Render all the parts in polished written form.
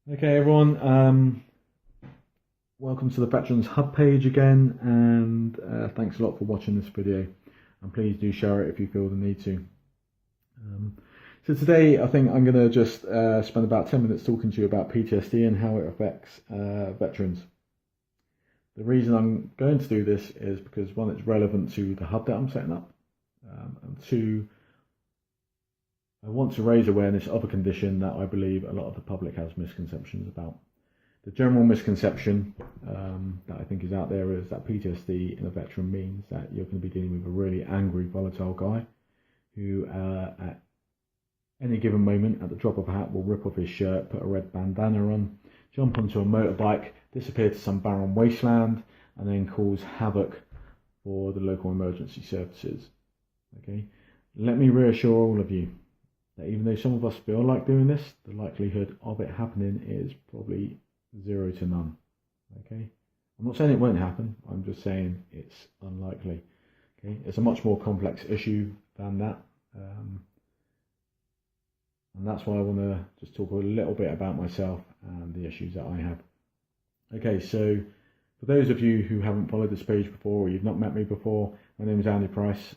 Okay, everyone. Welcome to the Veterans Hub page again, and thanks a lot for watching this video. And please do share it if you feel the need to. So today, I think I'm going to just spend about 10 minutes talking to you about PTSD and how it affects veterans. The reason I'm going to do this is because, one, it's relevant to the hub that I'm setting up, and two, I want to raise awareness of a condition that I believe a lot of the public has misconceptions about. The general misconception that I think is out there is that PTSD in a veteran means that you're going to be dealing with a really angry, volatile guy who at any given moment, at the drop of a hat, will rip off his shirt, put a red bandana on, jump onto a motorbike, disappear to some barren wasteland, and then cause havoc for the local emergency services. Okay, let me reassure all of you that even though some of us feel like doing this, the likelihood of it happening is probably 0 to none. Okay, I'm not saying it won't happen, I'm just saying it's unlikely. Okay, it's a much more complex issue than that, and that's why I want to just talk a little bit about myself and the issues that I have. Okay, so for those of you who haven't followed this page before, or you've not met me before, my name is Andy Price.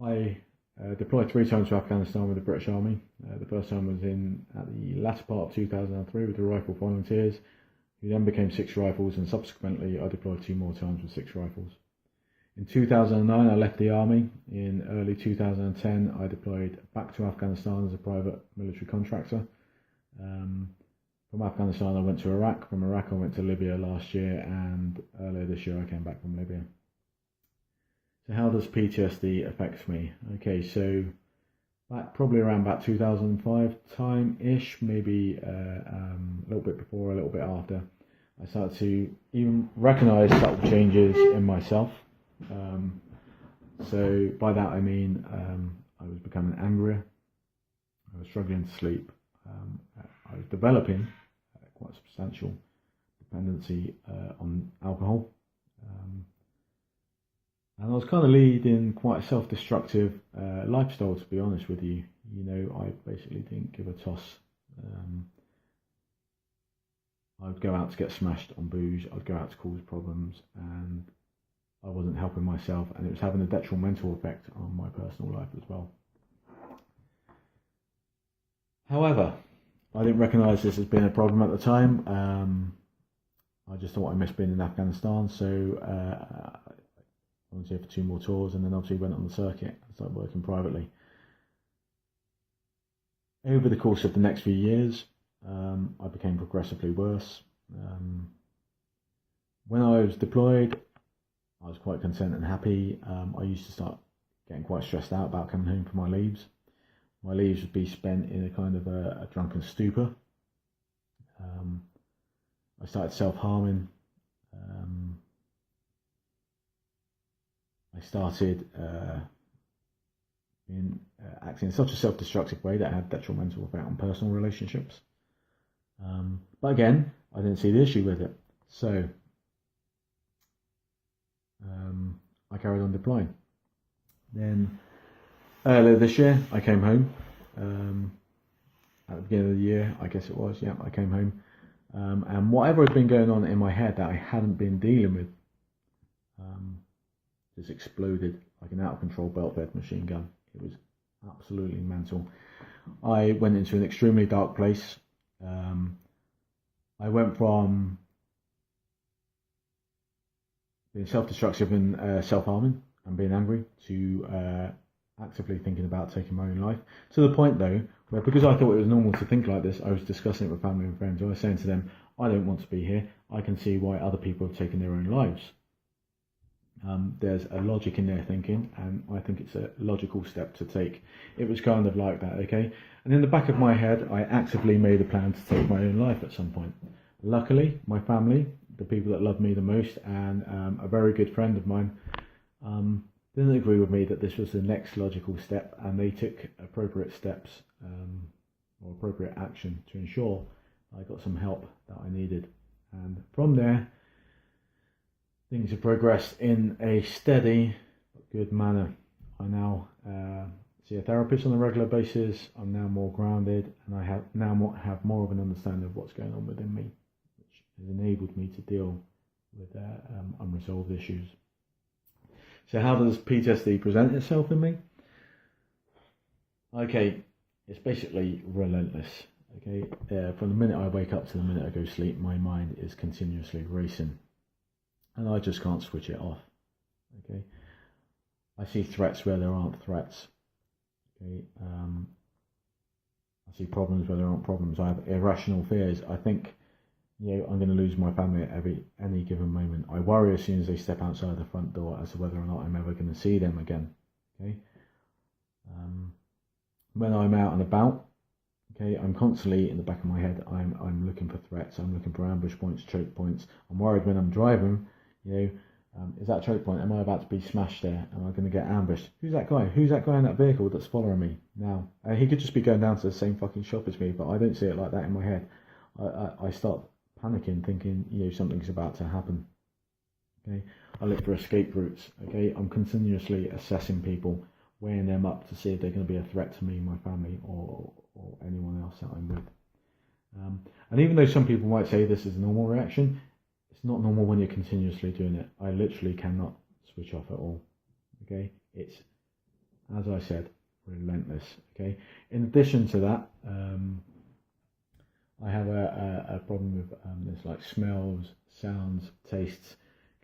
I deployed 3 times to Afghanistan with the British Army. The first time was at the latter part of 2003 with the Rifle Volunteers, who then became 6 Rifles, and subsequently I deployed 2 more times with 6 Rifles. In 2009 I left the Army. In early 2010 I deployed back to Afghanistan as a private military contractor. From Afghanistan I went to Iraq. From Iraq I went to Libya last year, and earlier this year I came back from Libya. So how does PTSD affect me? Okay, so back probably around about 2005 time-ish, maybe a little bit before, a little bit after, I started to even recognise subtle changes in myself. So by that I mean I was becoming angrier, I was struggling to sleep, I was developing quite a substantial dependency on alcohol. And I was kind of leading quite a self-destructive lifestyle, to be honest with you. You know, I basically didn't give a toss. I would go out to get smashed on booze, I'd go out to cause problems, and I wasn't helping myself, and it was having a detrimental effect on my personal life as well. However, I didn't recognise this as being a problem at the time. I just thought I missed being in Afghanistan, so I was here for 2 more tours, and then obviously went on the circuit and started working privately. Over the course of the next few years, I became progressively worse. When I was deployed, I was quite content and happy. I used to start getting quite stressed out about coming home for my leaves. My leaves would be spent in a kind of a drunken stupor. I started self-harming. I started acting in such a self-destructive way that had detrimental effect on personal relationships. But again, I didn't see the issue with it. So I carried on deploying. Then earlier this year, I came home. At the beginning of the year, I guess it was, yeah, I came home. And whatever had been going on in my head that I hadn't been dealing with, just exploded like an out-of-control belt-fed machine gun. It was absolutely mental. I went into an extremely dark place. I went from being self-destructive and self-harming and being angry to actively thinking about taking my own life. To the point, though, where because I thought it was normal to think like this, I was discussing it with family and friends. I was saying to them, I don't want to be here. I can see why other people have taken their own lives. There's a logic in their thinking, and I think it's a logical step to take. It was kind of like that, okay? And in the back of my head, I actively made a plan to take my own life at some point. Luckily, my family, the people that love me the most, and a very good friend of mine, didn't agree with me that this was the next logical step, and they took appropriate steps or appropriate action to ensure I got some help that I needed. And from there, things have progressed in a steady but good manner. I now see a therapist on a regular basis. I'm now more grounded, and I have more of an understanding of what's going on within me, which has enabled me to deal with unresolved issues. So how does PTSD present itself in me? Okay, it's basically relentless. Okay, from the minute I wake up to the minute I go to sleep, my mind is continuously racing, and I just can't switch it off. Okay, I see threats where there aren't threats. Okay, I see problems where there aren't problems. I have irrational fears. I think, I'm going to lose my family at any given moment. I worry as soon as they step outside the front door as to whether or not I'm ever going to see them again. Okay, when I'm out and about, okay, I'm constantly in the back of my head. I'm looking for threats. I'm looking for ambush points, choke points. I'm worried when I'm driving. Is that a choke point? Am I about to be smashed there? Am I going to get ambushed? Who's that guy? Who's that guy in that vehicle that's following me now? He could just be going down to the same fucking shop as me, but I don't see it like that in my head. I start panicking, thinking, something's about to happen. Okay, I look for escape routes. Okay, I'm continuously assessing people, weighing them up to see if they're going to be a threat to me, my family, or anyone else that I'm with. And even though some people might say this is a normal reaction, it's not normal when you're continuously doing it. I literally cannot switch off at all. Okay, it's, as I said, relentless. Okay, in addition to that, I have a problem with this, like smells, sounds, tastes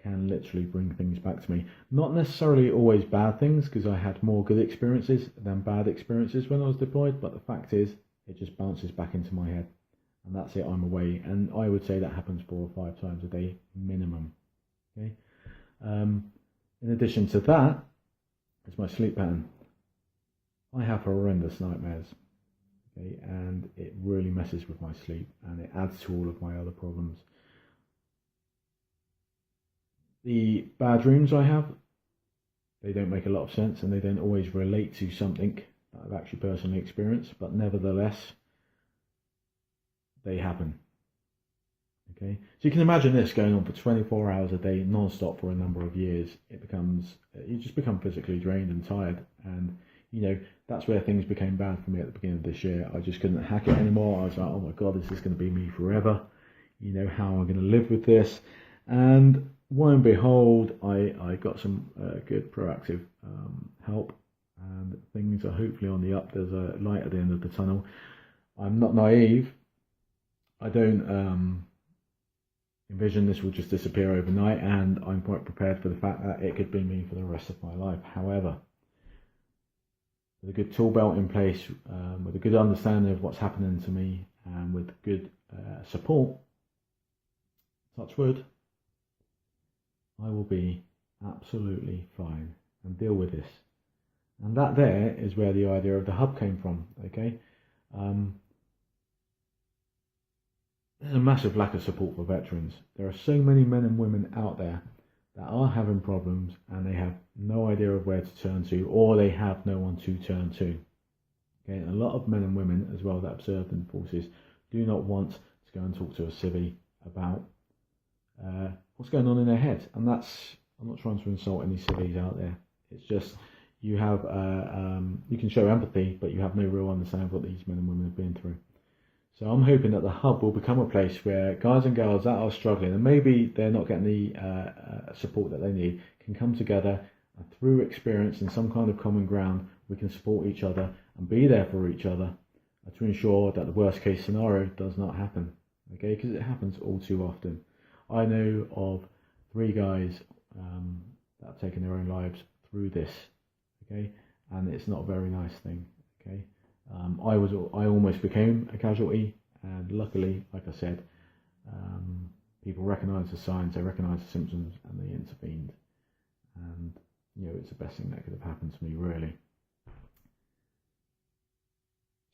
can literally bring things back to me. Not necessarily always bad things, because I had more good experiences than bad experiences when I was deployed, but the fact is, it just bounces back into my head. And that's it, I'm away. And I would say that happens 4 or 5 times a day, minimum. Okay. In addition to that, it's my sleep pattern. I have horrendous nightmares. Okay, and it really messes with my sleep, and it adds to all of my other problems. The bad dreams I have, they don't make a lot of sense, and they don't always relate to something that I've actually personally experienced, but nevertheless, they happen. Okay, so you can imagine this going on for 24 hours a day, non-stop for a number of years. You just become physically drained and tired, and that's where things became bad for me at the beginning of this year. I just couldn't hack it anymore. I was like, oh my god, this is going to be me forever. How am I going to live with this? And lo and behold, I got some good proactive help, and things are hopefully on the up. There's a light at the end of the tunnel. I'm not naive. I don't envision this will just disappear overnight, and I'm quite prepared for the fact that it could be me for the rest of my life. However, with a good tool belt in place, with a good understanding of what's happening to me, and with good support, touch wood, I will be absolutely fine and deal with this. And that there is where the idea of the hub came from. Okay, there's a massive lack of support for veterans. There are so many men and women out there that are having problems, and they have no idea of where to turn to, or they have no one to turn to. Okay, and a lot of men and women as well that have served in forces do not want to go and talk to a civvy about what's going on in their head. And that's, I'm not trying to insult any civvies out there. It's just you have you can show empathy, but you have no real understanding of what these men and women have been through. So I'm hoping that the hub will become a place where guys and girls that are struggling, and maybe they're not getting the support that they need, can come together, and through experience and some kind of common ground, we can support each other and be there for each other to ensure that the worst case scenario does not happen. Okay, because it happens all too often. I know of 3 guys that have taken their own lives through this. Okay, and it's not a very nice thing. Okay. I almost became a casualty, and luckily, like I said, people recognised the signs, they recognised the symptoms, and they intervened. And it's the best thing that could have happened to me, really.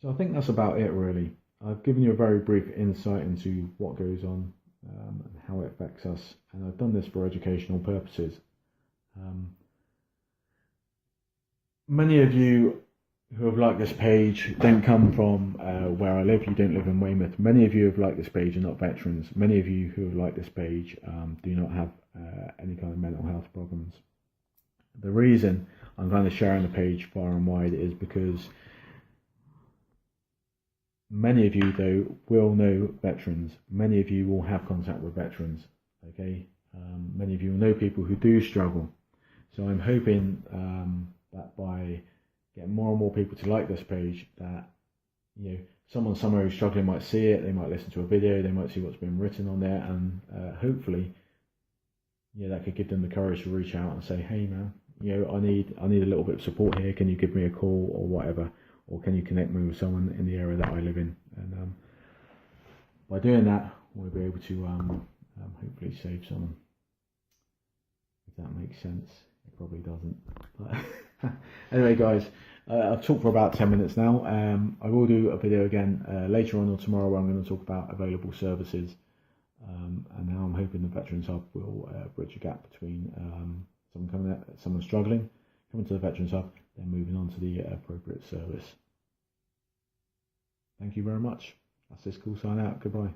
So I think that's about it, really. I've given you a very brief insight into what goes on and how it affects us, and I've done this for educational purposes. Many of you who have liked this page don't come from where I live. You don't live in Weymouth. Many of you have liked this page are not veterans. Many of you who have liked this page do not have any kind of mental health problems. The reason I'm kind of sharing the page far and wide is because many of you, though, will know veterans. Many of you will have contact with veterans. Okay, many of you will know people who do struggle. So I'm hoping that by getting more and more people to like this page, that someone somewhere who's struggling might see it. They might listen to a video. They might see what's been written on there, and hopefully, that could give them the courage to reach out and say, "Hey, man, I need a little bit of support here. Can you give me a call or whatever?" Or can you connect me with someone in the area that I live in? And by doing that, we'll be able to hopefully save someone. If that makes sense. It probably doesn't. But anyway, guys, I've talked for about 10 minutes now. I will do a video again later on or tomorrow where I'm going to talk about available services. And now I'm hoping the Veterans Hub will bridge a gap between someone struggling, coming to the Veterans Hub, then moving on to the appropriate service. Thank you very much. That's this cool sign out. Goodbye.